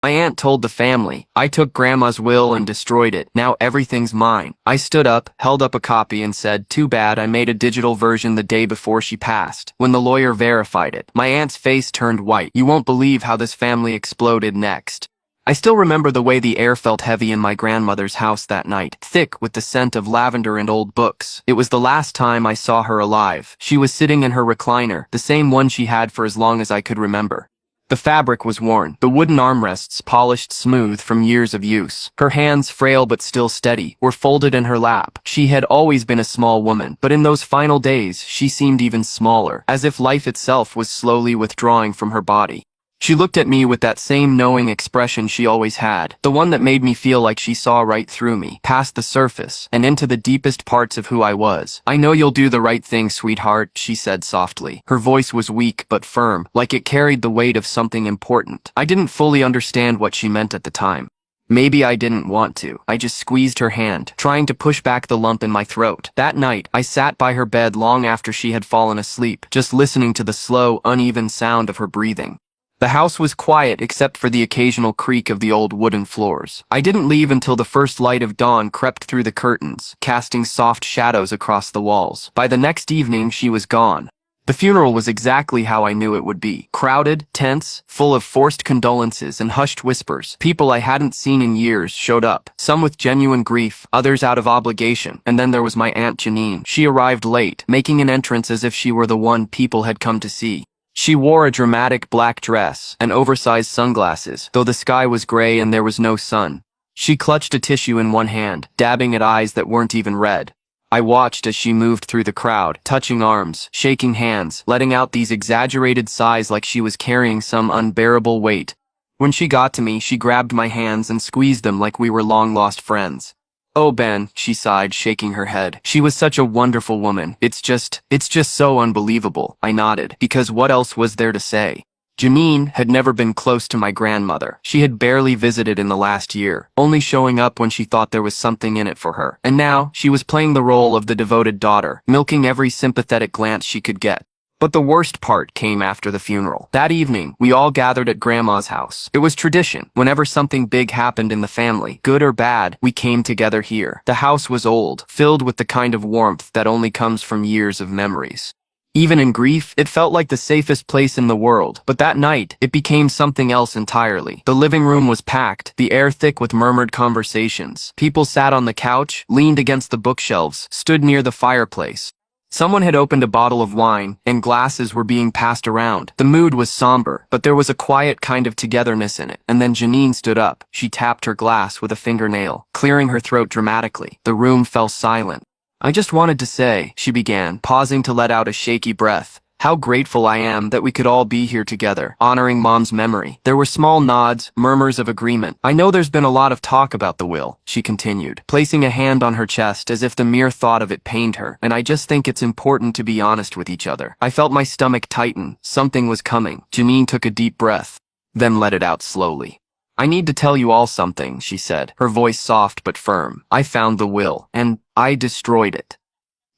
My aunt told the family. I took Grandma's will and destroyed it. Now everything's mine. I stood up, held up a copy and said, too bad I made a digital version the day before she passed. When the lawyer verified it, my aunt's face turned white. You won't believe how this family exploded next. I still remember the way the air felt heavy in my grandmother's house that night, thick with the scent of lavender and old books. It was the last time I saw her alive. She was sitting in her recliner, the same one she had for as long as I could remember. The fabric was worn, the wooden armrests polished smooth from years of use. Her hands, frail but still steady, were folded in her lap. She had always been a small woman, but in those final days, she seemed even smaller, as if life itself was slowly withdrawing from her body. She looked at me with that same knowing expression she always had, the one that made me feel like she saw right through me, past the surface, and into the deepest parts of who I was. I know you'll do the right thing, sweetheart, she said softly. Her voice was weak but firm, like it carried the weight of something important. I didn't fully understand what she meant at the time. Maybe I didn't want to. I just squeezed her hand, trying to push back the lump in my throat. That night, I sat by her bed long after she had fallen asleep, just listening to the slow, uneven sound of her breathing. The house was quiet except for the occasional creak of the old wooden floors. I didn't leave until the first light of dawn crept through the curtains, casting soft shadows across the walls. By the next evening, she was gone. The funeral was exactly how I knew it would be. Crowded, tense, full of forced condolences and hushed whispers. People I hadn't seen in years showed up, some with genuine grief, others out of obligation, and then there was my Aunt Janine. She arrived late, making an entrance as if she were the one people had come to see. She wore a dramatic black dress and oversized sunglasses, though the sky was gray and there was no sun. She clutched a tissue in one hand, dabbing at eyes that weren't even red. I watched as she moved through the crowd, touching arms, shaking hands, letting out these exaggerated sighs like she was carrying some unbearable weight. When she got to me, she grabbed my hands and squeezed them like we were long-lost friends. "Oh, Ben," she sighed, shaking her head. "She was such a wonderful woman. It's just so unbelievable." I nodded, because what else was there to say? Janine had never been close to my grandmother. She had barely visited in the last year, only showing up when she thought there was something in it for her. And now, she was playing the role of the devoted daughter, milking every sympathetic glance she could get. But the worst part came after the funeral. That evening, we all gathered at Grandma's house. It was tradition. Whenever something big happened in the family, good or bad, we came together here. The house was old, filled with the kind of warmth that only comes from years of memories. Even in grief, it felt like the safest place in the world. But that night, it became something else entirely. The living room was packed, the air thick with murmured conversations. People sat on the couch, leaned against the bookshelves, stood near the fireplace. Someone had opened a bottle of wine, and glasses were being passed around. The mood was somber, but there was a quiet kind of togetherness in it. And then Janine stood up. She tapped her glass with a fingernail, clearing her throat dramatically. The room fell silent. "I just wanted to say," she began, pausing to let out a shaky breath, "how grateful I am that we could all be here together, honoring Mom's memory." There were small nods, murmurs of agreement. "I know there's been a lot of talk about the will," she continued, placing a hand on her chest as if the mere thought of it pained her, "and I just think it's important to be honest with each other." I felt my stomach tighten. Something was coming. Janine took a deep breath, then let it out slowly. "I need to tell you all something," she said, her voice soft but firm. "I found the will, and I destroyed it."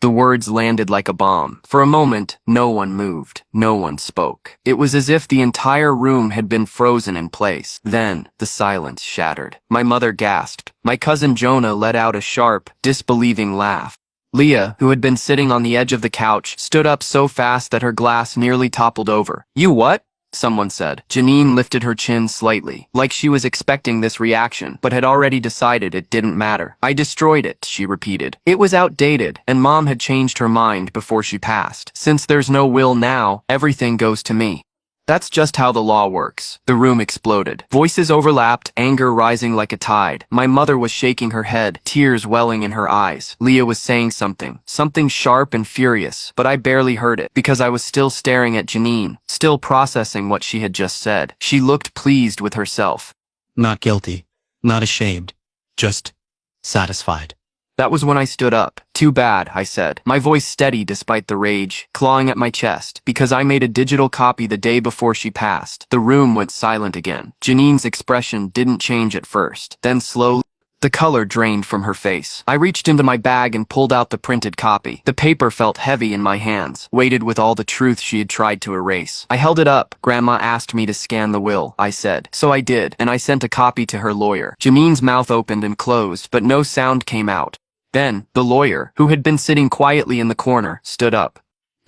The words landed like a bomb. For a moment, no one moved. No one spoke. It was as if the entire room had been frozen in place. Then, the silence shattered. My mother gasped. My cousin Jonah let out a sharp, disbelieving laugh. Leah, who had been sitting on the edge of the couch, stood up so fast that her glass nearly toppled over. "You what?" someone said. Janine lifted her chin slightly, like she was expecting this reaction, but had already decided it didn't matter. "I destroyed it," she repeated. "It was outdated, and Mom had changed her mind before she passed. Since there's no will now, everything goes to me. That's just how the law works." The room exploded. Voices overlapped, anger rising like a tide. My mother was shaking her head, tears welling in her eyes. Leah was saying something sharp and furious, but I barely heard it, because I was still staring at Janine, still processing what she had just said. She looked pleased with herself. "Not guilty, not ashamed, just satisfied." That was when I stood up. "Too bad," I said, my voice steady despite the rage, clawing at my chest, "because I made a digital copy the day before she passed." The room went silent again. Janine's expression didn't change at first. Then slowly, The color drained from her face. I reached into my bag and pulled out the printed copy. The paper felt heavy in my hands, weighted with all the truth she had tried to erase. I held it up. Grandma asked me to scan the will, I said. So I did, and I sent a copy to her lawyer. Janine's mouth opened and closed, but no sound came out. Then, the lawyer, who had been sitting quietly in the corner, stood up.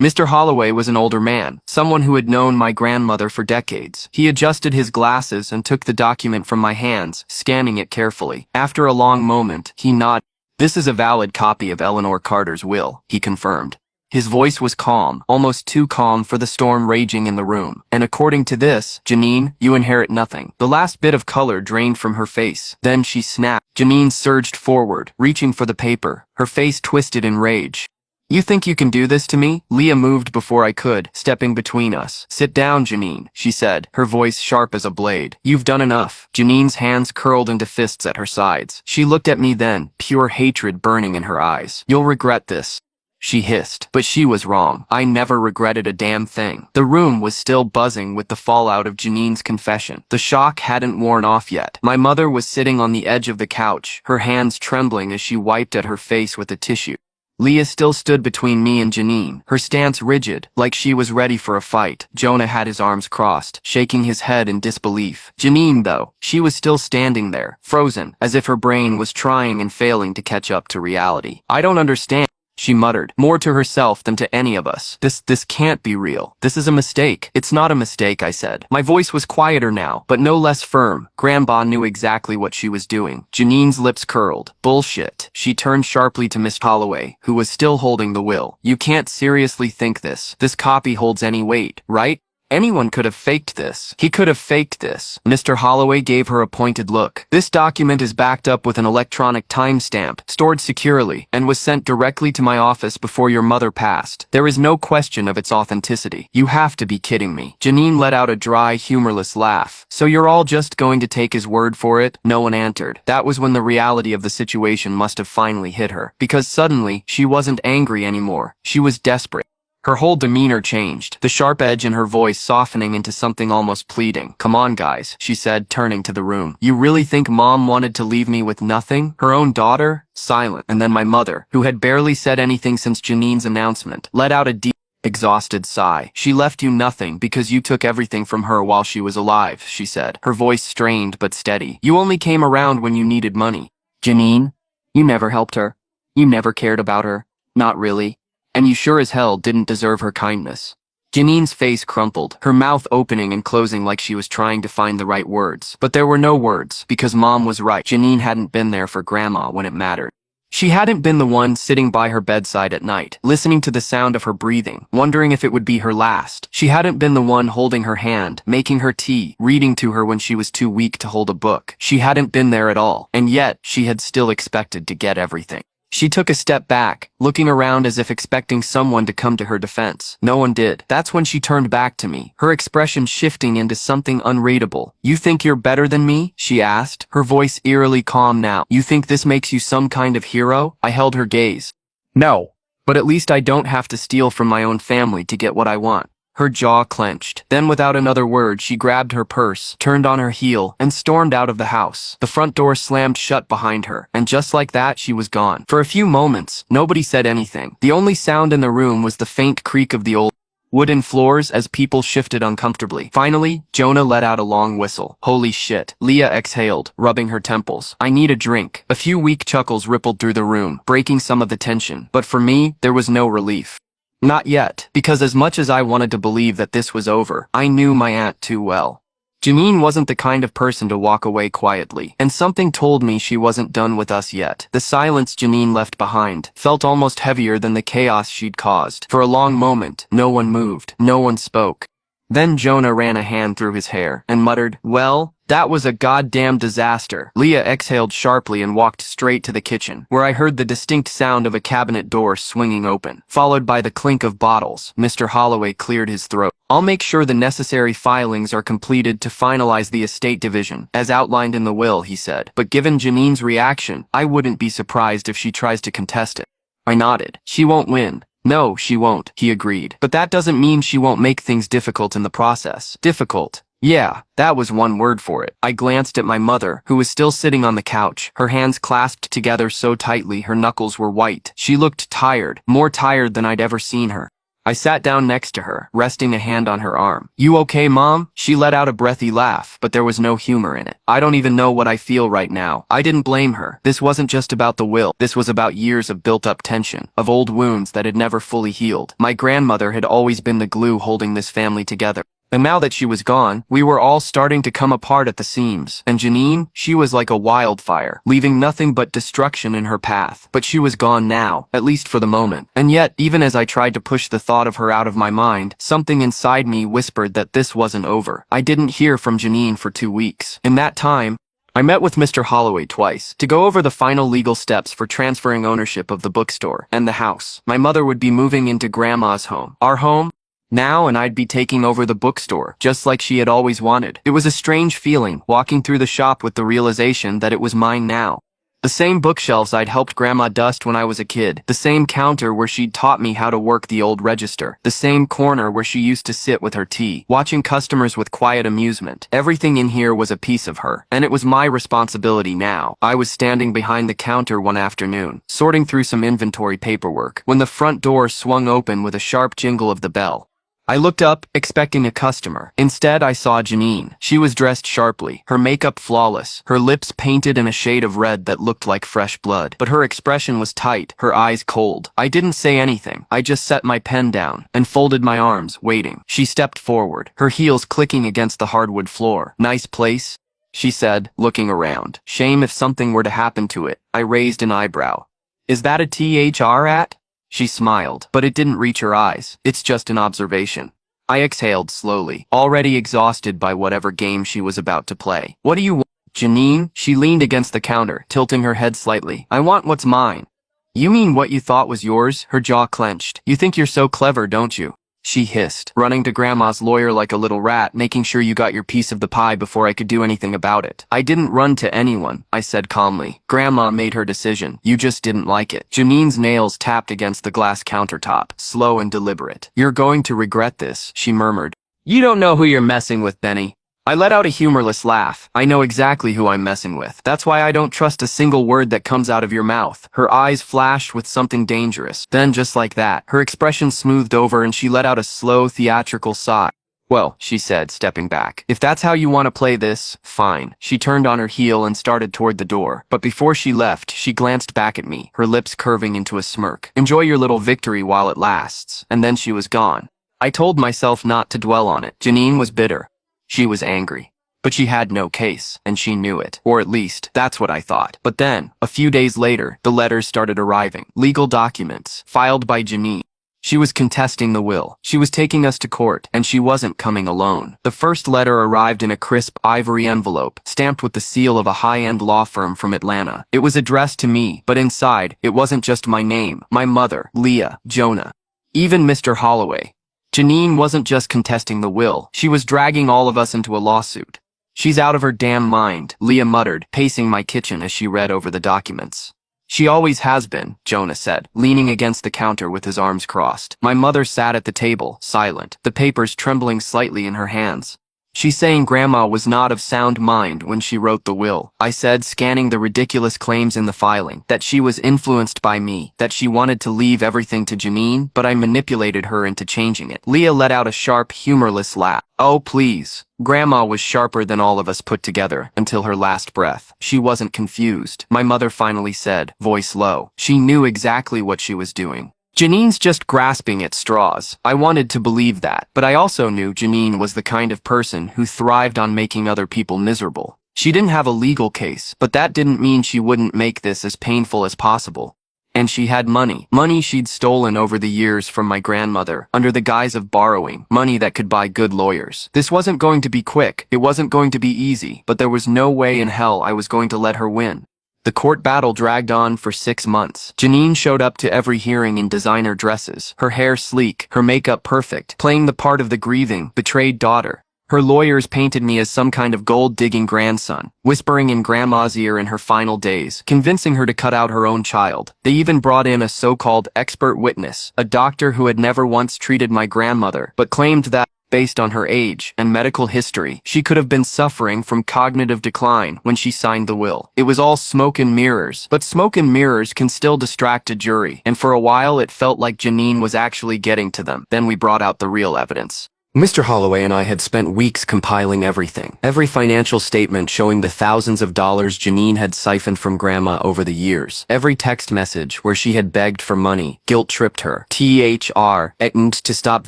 Mr. Holloway was an older man, someone who had known my grandmother for decades. He adjusted his glasses and took the document from my hands, scanning it carefully. After a long moment, he nodded. "This is a valid copy of Eleanor Carter's will," he confirmed. His voice was calm, almost too calm for the storm raging in the room. "And according to this, Janine, you inherit nothing." The last bit of color drained from her face. Then she snapped. Janine surged forward, reaching for the paper, her face twisted in rage. "You think you can do this to me?" Leah moved before I could, stepping between us. "Sit down, Janine," she said, her voice sharp as a blade. "You've done enough." Janine's hands curled into fists at her sides. She looked at me then, pure hatred burning in her eyes. "You'll regret this," she hissed. But she was wrong. I never regretted a damn thing. The room was still buzzing with the fallout of Janine's confession. The shock hadn't worn off yet. My mother was sitting on the edge of the couch, her hands trembling as she wiped at her face with a tissue. Leah still stood between me and Janine, her stance rigid, like she was ready for a fight. Jonah had his arms crossed, shaking his head in disbelief. Janine, though, she was still standing there, frozen, as if her brain was trying and failing to catch up to reality. "I don't understand," she muttered, more to herself than to any of us. This can't be real. This is a mistake." "It's not a mistake," I said. My voice was quieter now, but no less firm. Grandpa knew exactly what she was doing. Janine's lips curled. "Bullshit." She turned sharply to Miss Holloway, who was still holding the will. "You can't seriously think this. This copy holds any weight, right? Anyone could have faked this. He could have faked this." Mr. Holloway gave her a pointed look. "This document is backed up with an electronic timestamp, stored securely, and was sent directly to my office before your mother passed. There is no question of its authenticity." "You have to be kidding me." Janine let out a dry, humorless laugh. "So you're all just going to take his word for it?" No one answered. That was when the reality of the situation must have finally hit her. Because suddenly, she wasn't angry anymore. She was desperate. Her whole demeanor changed, the sharp edge in her voice softening into something almost pleading. "Come on, guys," she said, turning to the room. "You really think Mom wanted to leave me with nothing? Her own daughter?" Silent. And then my mother, who had barely said anything since Janine's announcement, let out a deep, exhausted sigh. "She left you nothing because you took everything from her while she was alive," she said, her voice strained but steady. "You only came around when you needed money. Janine, you never helped her. You never cared about her. Not really. And you sure as hell didn't deserve her kindness." Janine's face crumpled, her mouth opening and closing like she was trying to find the right words. But there were no words, because Mom was right. Janine hadn't been there for Grandma when it mattered. She hadn't been the one sitting by her bedside at night, listening to the sound of her breathing, wondering if it would be her last. She hadn't been the one holding her hand, making her tea, reading to her when she was too weak to hold a book. She hadn't been there at all, and yet she had still expected to get everything. She took a step back, looking around as if expecting someone to come to her defense. No one did. That's when she turned back to me, her expression shifting into something unreadable. "You think you're better than me?" she asked, her voice eerily calm now. "You think this makes you some kind of hero?" I held her gaze. "No. But at least I don't have to steal from my own family to get what I want." Her jaw clenched. Then without another word, she grabbed her purse, turned on her heel, and stormed out of the house. The front door slammed shut behind her, and just like that, she was gone. For a few moments, nobody said anything. The only sound in the room was the faint creak of the old wooden floors as people shifted uncomfortably. Finally, Jonah let out a long whistle. "Holy shit." Leah exhaled, rubbing her temples. "I need a drink." A few weak chuckles rippled through the room, breaking some of the tension. But for me, there was no relief. Not yet, because as much as I wanted to believe that this was over, I knew my aunt too well. Janine wasn't the kind of person to walk away quietly, and something told me she wasn't done with us yet. The silence Janine left behind felt almost heavier than the chaos she'd caused. For a long moment, no one moved, no one spoke. Then Jonah ran a hand through his hair and muttered, "Well, that was a goddamn disaster." Leah exhaled sharply and walked straight to the kitchen, where I heard the distinct sound of a cabinet door swinging open, followed by the clink of bottles. Mr. Holloway cleared his throat. "I'll make sure the necessary filings are completed to finalize the estate division, as outlined in the will," he said. "But given Janine's reaction, I wouldn't be surprised if she tries to contest it." I nodded. "She won't win." "No, she won't," he agreed. "But that doesn't mean she won't make things difficult in the process." "Difficult? Yeah, that was one word for it. I glanced at my mother, who was still sitting on the couch, her hands clasped together so tightly her knuckles were white. She looked tired, more tired than I'd ever seen her. I sat down next to her, resting a hand on her arm. You okay, Mom? She let out a breathy laugh, but there was no humor in it. I don't even know what I feel right now. I didn't blame her. This wasn't just about the will. This was about years of built-up tension, of old wounds that had never fully healed. My grandmother had always been the glue holding this family together. And now that she was gone, we were all starting to come apart at the seams. And Janine, she was like a wildfire, leaving nothing but destruction in her path. But she was gone now, at least for the moment. And yet, even as I tried to push the thought of her out of my mind, something inside me whispered that this wasn't over. I didn't hear from Janine for 2 weeks. In that time, I met with Mr. Holloway twice to go over the final legal steps for transferring ownership of the bookstore and the house. My mother would be moving into Grandma's home. Our home now, and I'd be taking over the bookstore, just like she had always wanted. It was a strange feeling, walking through the shop with the realization that it was mine now. The same bookshelves I'd helped Grandma dust when I was a kid, the same counter where she'd taught me how to work the old register, the same corner where she used to sit with her tea, watching customers with quiet amusement. Everything in here was a piece of her, and it was my responsibility now. I was standing behind the counter one afternoon, sorting through some inventory paperwork, when the front door swung open with a sharp jingle of the bell. I looked up, expecting a customer. Instead, I saw Janine. She was dressed sharply, her makeup flawless, her lips painted in a shade of red that looked like fresh blood. But her expression was tight, her eyes cold. I didn't say anything. I just set my pen down and folded my arms, waiting. She stepped forward, her heels clicking against the hardwood floor. Nice place, she said, looking around. Shame if something were to happen to it. I raised an eyebrow. Is that a THR at? She smiled, but it didn't reach her eyes. It's just an observation. I exhaled slowly, already exhausted by whatever game she was about to play. What do you want, Janine? She leaned against the counter, tilting her head slightly. I want what's mine. You mean what you thought was yours? Her jaw clenched. You think you're so clever, don't you? She hissed, running to Grandma's lawyer like a little rat, making sure you got your piece of the pie before I could do anything about it. I didn't run to anyone, I said calmly. Grandma made her decision. You just didn't like it. Janine's nails tapped against the glass countertop, slow and deliberate. You're going to regret this, she murmured. You don't know who you're messing with, Benny. I let out a humorless laugh. I know exactly who I'm messing with. That's why I don't trust a single word that comes out of your mouth. Her eyes flashed with something dangerous. Then, just like that, her expression smoothed over and she let out a slow, theatrical sigh. Well, she said, stepping back. If that's how you want to play this, fine. She turned on her heel and started toward the door. But before she left, she glanced back at me, her lips curving into a smirk. Enjoy your little victory while it lasts. And then she was gone. I told myself not to dwell on it. Janine was bitter. She was angry. But she had no case, and she knew it. Or at least, that's what I thought. But then, a few days later, the letters started arriving. Legal documents, filed by Janine. She was contesting the will. She was taking us to court, and she wasn't coming alone. The first letter arrived in a crisp ivory envelope, stamped with the seal of a high-end law firm from Atlanta. It was addressed to me, but inside, it wasn't just my name, my mother, Leah, Jonah, even Mr. Holloway. Janine wasn't just contesting the will. She was dragging all of us into a lawsuit. She's out of her damn mind, Leah muttered, pacing my kitchen as she read over the documents. She always has been, Jonah said, leaning against the counter with his arms crossed. My mother sat at the table, silent, the papers trembling slightly in her hands. She's saying Grandma was not of sound mind when she wrote the will, I said, scanning the ridiculous claims in the filing, that she was influenced by me, that she wanted to leave everything to Janine, but I manipulated her into changing it. Leah let out a sharp, humorless laugh. Oh, please. Grandma was sharper than all of us put together, until her last breath. She wasn't confused, my mother finally said, voice low. She knew exactly what she was doing. Janine's just grasping at straws. I wanted to believe that, but I also knew Janine was the kind of person who thrived on making other people miserable. She didn't have a legal case, but that didn't mean she wouldn't make this as painful as possible. And she had money. Money she'd stolen over the years from my grandmother, under the guise of borrowing. Money that could buy good lawyers. This wasn't going to be quick. It wasn't going to be easy, but there was no way in hell I was going to let her win. The court battle dragged on for 6 months. Janine showed up to every hearing in designer dresses, her hair sleek, her makeup perfect, playing the part of the grieving, betrayed daughter. Her lawyers painted me as some kind of gold-digging grandson, whispering in Grandma's ear in her final days, convincing her to cut out her own child. They even brought in a so-called expert witness, a doctor who had never once treated my grandmother, but claimed that Based on her age and medical history, she could have been suffering from cognitive decline when she signed the will. It was all smoke and mirrors, but smoke and mirrors can still distract a jury, and for a while it felt like Janine was actually getting to them. Then we brought out the real evidence. Mr. Holloway and I had spent weeks compiling everything. Every financial statement showing the thousands of dollars Janine had siphoned from Grandma over the years. Every text message where she had begged for money, guilt-tripped her, threatened to stop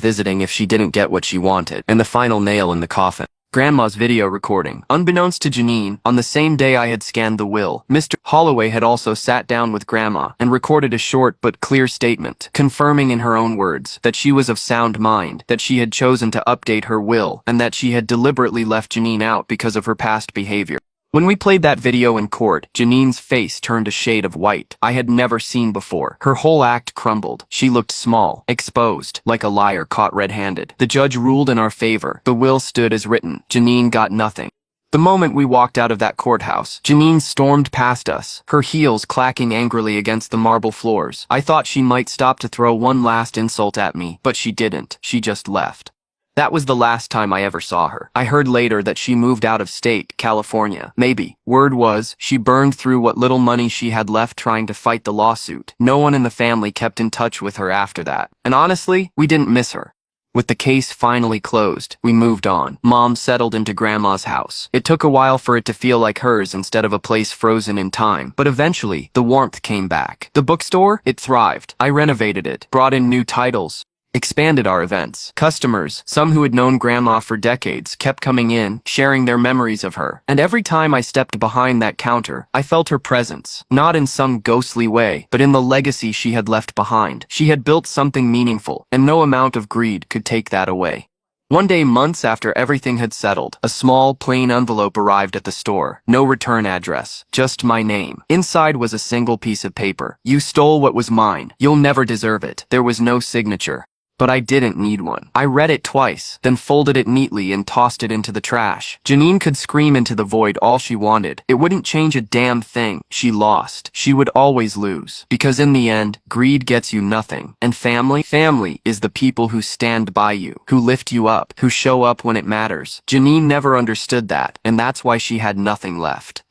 visiting if she didn't get what she wanted, and the final nail in the coffin. Grandma's video recording. Unbeknownst to Janine, on the same day I had scanned the will, Mr. Holloway had also sat down with Grandma and recorded a short but clear statement, confirming in her own words that she was of sound mind, that she had chosen to update her will, and that she had deliberately left Janine out because of her past behavior. When we played that video in court, Janine's face turned a shade of white I had never seen before. Her whole act crumbled. She looked small, exposed, like a liar caught red-handed. The judge ruled in our favor. The will stood as written. Janine got nothing. The moment we walked out of that courthouse, Janine stormed past us, her heels clacking angrily against the marble floors. I thought she might stop to throw one last insult at me, but she didn't. She just left. That was the last time I ever saw her. I heard later that she moved out of state, California. Maybe. Word was, she burned through what little money she had left trying to fight the lawsuit. No one in the family kept in touch with her after that. And honestly, we didn't miss her. With the case finally closed, we moved on. Mom settled into Grandma's house. It took a while for it to feel like hers instead of a place frozen in time. But eventually, the warmth came back. The bookstore? It thrived. I renovated it, brought in new titles, expanded our events. Customers, some who had known Grandma for decades, kept coming in, sharing their memories of her. And every time I stepped behind that counter, I felt her presence. Not in some ghostly way, but in the legacy she had left behind. She had built something meaningful, and no amount of greed could take that away. One day, months after everything had settled, a small, plain envelope arrived at the store. No return address, just my name. Inside was a single piece of paper. "You stole what was mine. You'll never deserve it." There was no signature. But I didn't need one. I read it twice, then folded it neatly and tossed it into the trash. Janine could scream into the void all she wanted. It wouldn't change a damn thing. She lost. She would always lose. Because in the end, greed gets you nothing. And family? Family is the people who stand by you, who lift you up, who show up when it matters. Janine never understood that, and that's why she had nothing left.